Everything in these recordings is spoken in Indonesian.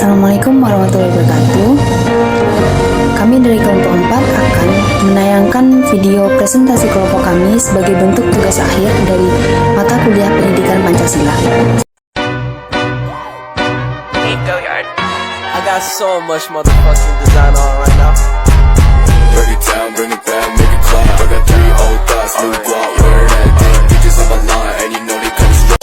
Assalamualaikum warahmatullahi wabarakatuh. Kami dari kelompok 4 akan menayangkan video presentasi kelompok kami sebagai bentuk tugas akhir dari mata kuliah pendidikan Pancasila. I got so much motherfucking design on right now. Break it down, bring it back, make it clap. I got 3 old thoughts, new guap, wear that thing. Bitches on my line, and you know they come straight.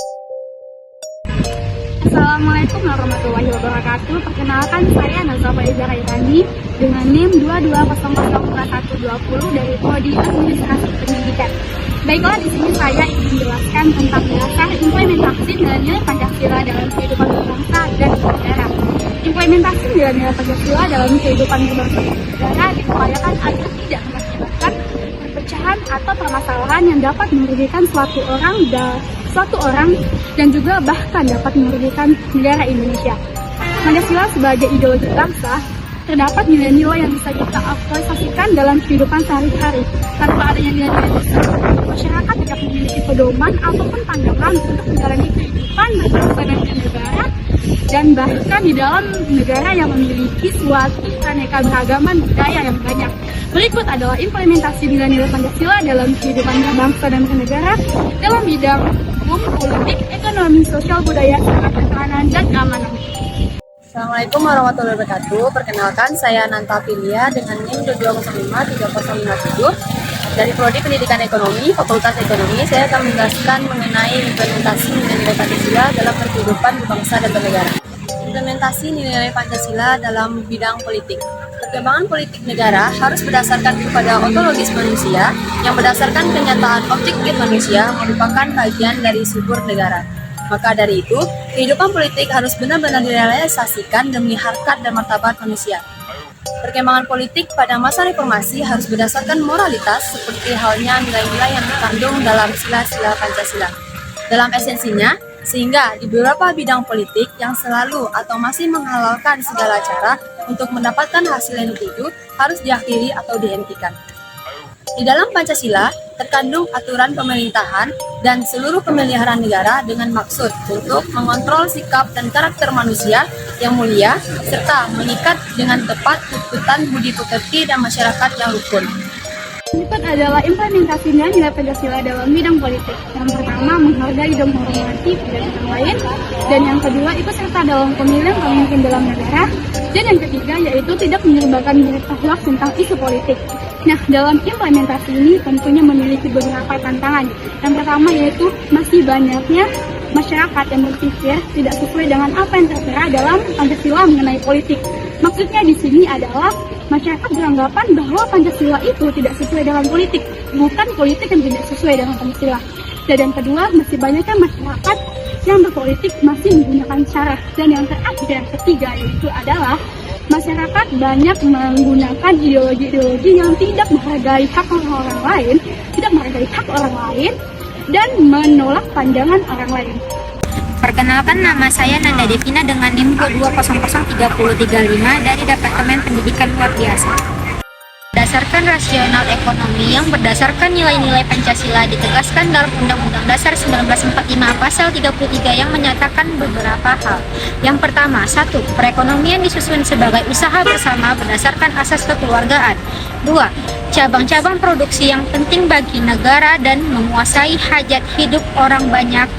Assalamualaikum warahmatullahi wabarakatuh. Perkenalkan, saya Nazwa Faiza Raitani dengan NIM 22004120 dari Prodi Administrasi Pendidikan. Baiklah, di sini saya ingin menjelaskan tentang dasar implementasi nilai-nilai Pancasila dalam kehidupan berbangsa dan bernegara. Implementasi nilai-nilai Pancasila dalam kehidupan berbangsa dan bernegara diupayakan agar tidak mengakibatkan perpecahan atau permasalahan yang dapat merugikan suatu orang dan juga bahkan dapat merugikan negara Indonesia. Pancasila sebagai ideologi bangsa, terdapat nilai-nilai yang bisa kita aplikasikan dalam kehidupan sehari-hari. Tanpa adanya nilai-nilai tersebut, masyarakat tidak memiliki pedoman ataupun pandangan untuk menjalani kehidupan berbangsa dan bernegara, dan bahkan di dalam negara yang memiliki suatu keanekaragaman budaya yang banyak. Berikut adalah implementasi nilai-nilai Pancasila dalam kehidupan berbangsa dan bernegara dalam bidang hukum, politik, ekonomi, sosial, budaya, pertahanan, dan keamanan. Assalamualaikum warahmatullahi wabarakatuh. Perkenalkan, saya Nanta Filia dengan NIM 22053057 dari Prodi Pendidikan Ekonomi, Fakultas Ekonomi. Saya akan menjelaskan mengenai implementasi nilai-nilai Pancasila dalam kehidupan berbangsa dan bernegara. Implementasi nilai-nilai Pancasila dalam bidang politik. Perkembangan politik negara harus berdasarkan kepada ontologis manusia yang berdasarkan kenyataan objektif manusia merupakan bagian dari subur negara. Maka dari itu, kehidupan politik harus benar-benar direalisasikan demi harkat dan martabat manusia. Perkembangan politik pada masa reformasi harus berdasarkan moralitas seperti halnya nilai-nilai yang terkandung dalam sila-sila Pancasila. Dalam esensinya, sehingga di beberapa bidang politik yang selalu atau masih menghalalkan segala cara untuk mendapatkan hasil yang dituju harus diakhiri atau dihentikan. Di dalam Pancasila terkandung aturan pemerintahan dan seluruh pemeliharaan negara dengan maksud untuk mengontrol sikap dan karakter manusia yang mulia serta mengikat dengan tepat tuntutan budi pekerti dan masyarakat yang rukun. Berikut adalah implementasinya nilai Pancasila dalam bidang politik. Yang pertama, menghargai dan menghormati pendapat lain, dan yang kedua, ikut serta dalam pemilihan pemimpin dalam negara, dan yang ketiga yaitu tidak menyebarkan berita hoax tentang isu politik. Nah, dalam implementasi ini tentunya memiliki beberapa tantangan. Yang pertama yaitu masih banyaknya masyarakat yang berpikir tidak sesuai dengan apa yang tertera dalam Pancasila mengenai politik. Maksudnya di sini adalah masyarakat beranggapan bahwa Pancasila itu tidak sesuai dengan politik, bukan politik yang tidak sesuai dengan Pancasila. Dan yang kedua, masih banyaknya masyarakat yang berpolitik masih menggunakan cara. Dan yang terakhir, yang ketiga yaitu adalah masyarakat banyak menggunakan ideologi-ideologi yang tidak menghargai hak orang lain, dan menolak pandangan orang lain. Perkenalkan, nama saya Nanda Devina dengan NIM 22003035 dari Departemen Pendidikan Luar Biasa. Berdasarkan rasional ekonomi yang berdasarkan nilai-nilai Pancasila ditegaskan dalam Undang-Undang Dasar 1945 Pasal 33 yang menyatakan beberapa hal. Yang pertama, 1. Perekonomian disusun sebagai usaha bersama berdasarkan asas kekeluargaan. 2. Cabang-cabang produksi yang penting bagi negara dan menguasai hajat hidup orang banyak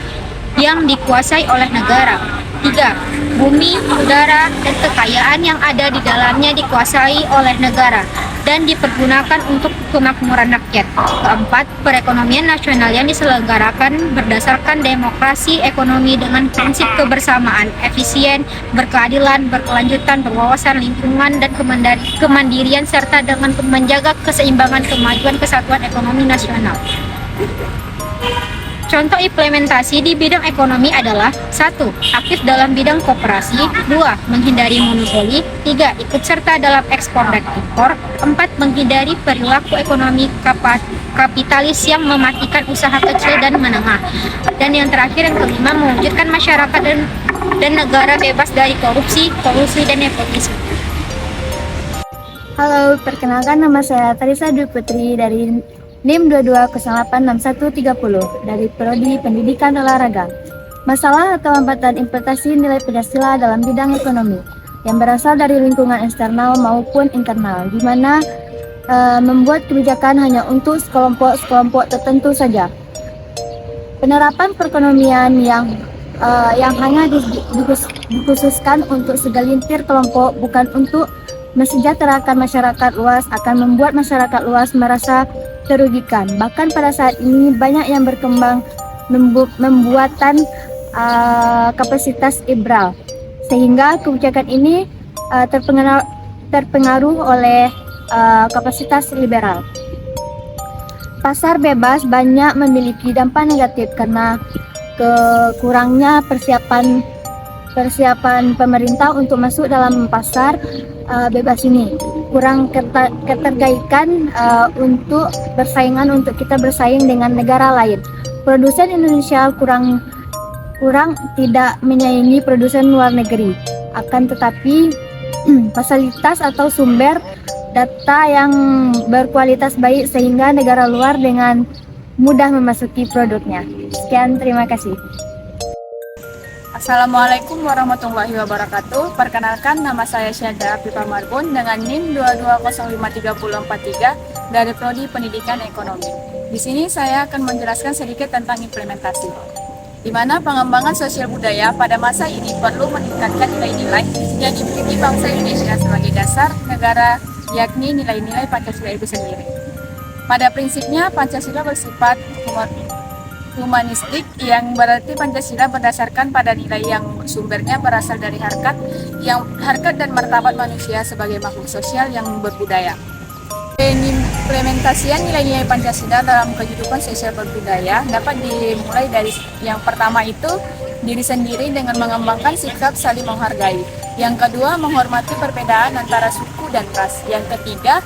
yang dikuasai oleh negara. 3. Bumi, udara, dan kekayaan yang ada di dalamnya dikuasai oleh negara dan dipergunakan untuk kemakmuran rakyat. 4. Perekonomian nasional yang diselenggarakan berdasarkan demokrasi ekonomi dengan prinsip kebersamaan, efisien, berkeadilan, berkelanjutan, berwawasan lingkungan, dan kemandirian serta dengan menjaga keseimbangan kemajuan kesatuan ekonomi nasional. Contoh implementasi di bidang ekonomi adalah 1. Aktif dalam bidang koperasi. 2. Menghindari monopoli. 3. Ikut serta dalam ekspor dan impor. 4. Menghindari perilaku ekonomi kapitalis yang mematikan usaha kecil dan menengah. Dan yang terakhir, yang kelima, mewujudkan masyarakat dan negara bebas dari korupsi, kolusi, dan nepotisme. Halo, perkenalkan, nama saya Tarisa Dwi Putri dari NIM 22086130 dari Prodi Pendidikan Olahraga. Masalah atau hambatan implementasi nilai Pancasila dalam bidang ekonomi. yang berasal dari lingkungan eksternal maupun internal, di mana membuat kebijakan hanya untuk sekelompok tertentu saja. Penerapan perekonomian yang hanya dikhususkan untuk segelintir kelompok, bukan untuk mesejahterakan masyarakat luas, akan membuat masyarakat luas merasa terugikan. Bahkan pada saat ini banyak yang berkembang membuatan kapasitas liberal, sehingga kebijakan ini terpengaruh oleh kapasitas liberal. Pasar bebas banyak memiliki dampak negatif karena kekurangnya persiapan pemerintah untuk masuk dalam pasar bebas ini. Kurang keterkaitan untuk bersaingan, untuk kita bersaing dengan negara lain. Produsen Indonesia kurang tidak menyaingi produsen luar negeri. Akan tetapi fasilitas atau sumber data yang berkualitas baik sehingga negara luar dengan mudah memasuki produknya. Sekian, terima kasih. Assalamualaikum warahmatullahi wabarakatuh. Perkenalkan, nama saya Syahda Afifa Marbun dengan NIM 2205343 dari Prodi Pendidikan Ekonomi. Di sini saya akan menjelaskan sedikit tentang implementasi, di mana pengembangan sosial budaya pada masa ini perlu meningkatkan nilai-nilai yang dimiliki bangsa Indonesia sebagai dasar negara, yakni nilai-nilai Pancasila itu sendiri. Pada prinsipnya, Pancasila bersifat humanistik, yang berarti Pancasila berdasarkan pada nilai yang sumbernya berasal dari harkat dan martabat manusia sebagai makhluk sosial yang berbudaya. Implementasian nilai-nilai Pancasila dalam kehidupan sosial berbudaya dapat dimulai dari yang pertama itu diri sendiri dengan mengembangkan sikap saling menghargai. Yang kedua, menghormati perbedaan antara suku dan ras. Yang ketiga,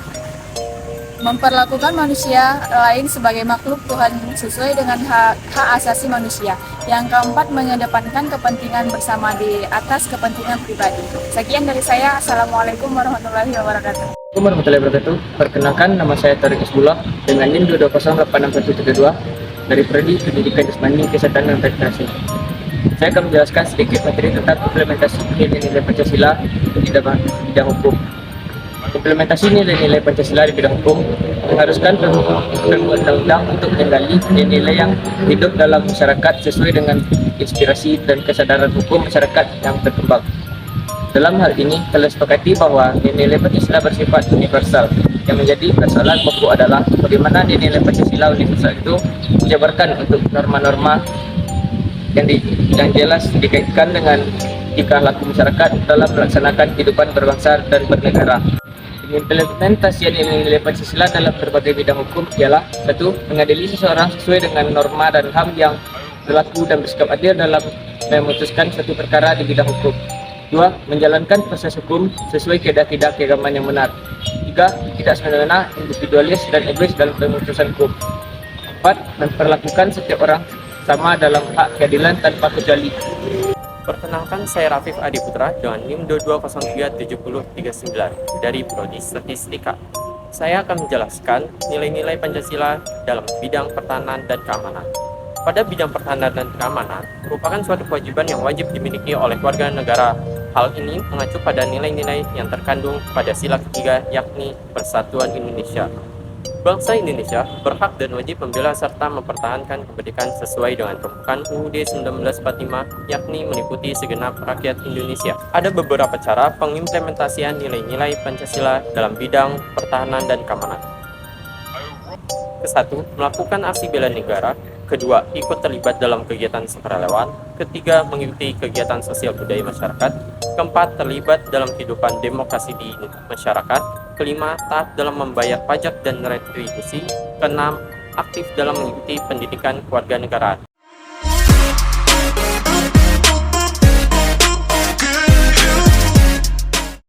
memperlakukan manusia lain sebagai makhluk Tuhan sesuai dengan hak asasi manusia. Yang keempat, mengedepankan kepentingan bersama di atas kepentingan pribadi. Sekian dari saya. Assalamualaikum warahmatullahi wabarakatuh. Assalamualaikum warahmatullahi wabarakatuh. Perkenalkan, nama saya Tariq Isbullah dengan NIM 220863132 dari Prodi Pendidikan Jasmani, Kesehatan dan Rekreasi. Saya akan menjelaskan sedikit materi tentang implementasi nilai-nilai Pancasila di dalam bidang hukum. Implementasi nilai-nilai Pancasila di bidang hukum mengharuskan pembuat undang-undang untuk menggali nilai-nilai yang hidup dalam masyarakat sesuai dengan inspirasi dan kesadaran hukum masyarakat yang berkembang. Dalam hal ini, telah disepakati bahwa nilai-nilai Pancasila bersifat universal. Yang menjadi persoalan pokok adalah bagaimana nilai-nilai Pancasila universal itu dijabarkan untuk norma-norma yang jelas dikaitkan dengan tingkah laku masyarakat dalam melaksanakan kehidupan berbangsa dan bernegara. Implementasi nilai-nilai Pancasila dalam berbagai bidang hukum ialah: 1. Mengadili seseorang sesuai dengan norma dan HAM yang berlaku dan bersikap adil dalam memutuskan suatu perkara di bidang hukum. 2. Menjalankan proses hukum sesuai kaidah-kaidah keagamaan yang benar. 3. Tidak semena-mena, individualis dan egois dalam pemutusan hukum. 4. Memperlakukan setiap orang sama dalam hak keadilan tanpa kecuali. Perkenalkan, saya Rafif Adi Putra dengan NIM 2203739 dari Prodi Statistika. Saya akan menjelaskan nilai-nilai Pancasila dalam bidang pertahanan dan keamanan. Pada bidang pertahanan dan keamanan merupakan suatu kewajiban yang wajib dimiliki oleh warga negara. Hal ini mengacu pada nilai-nilai yang terkandung pada sila ketiga, yakni Persatuan Indonesia. Bangsa Indonesia berhak dan wajib membela serta mempertahankan kemerdekaan sesuai dengan pembukaan UUD 1945, yakni meliputi segenap rakyat Indonesia. Ada beberapa cara pengimplementasian nilai-nilai Pancasila dalam bidang pertahanan dan keamanan. Ke-1, melakukan aksi bela negara. Kedua, ikut terlibat dalam kegiatan sukarelawan. Ketiga, mengikuti kegiatan sosial budaya masyarakat. Keempat, terlibat dalam kehidupan demokrasi di masyarakat. Kelima, taat dalam membayar pajak dan retribusi. Keenam, aktif dalam mengikuti pendidikan kewarganegaraan.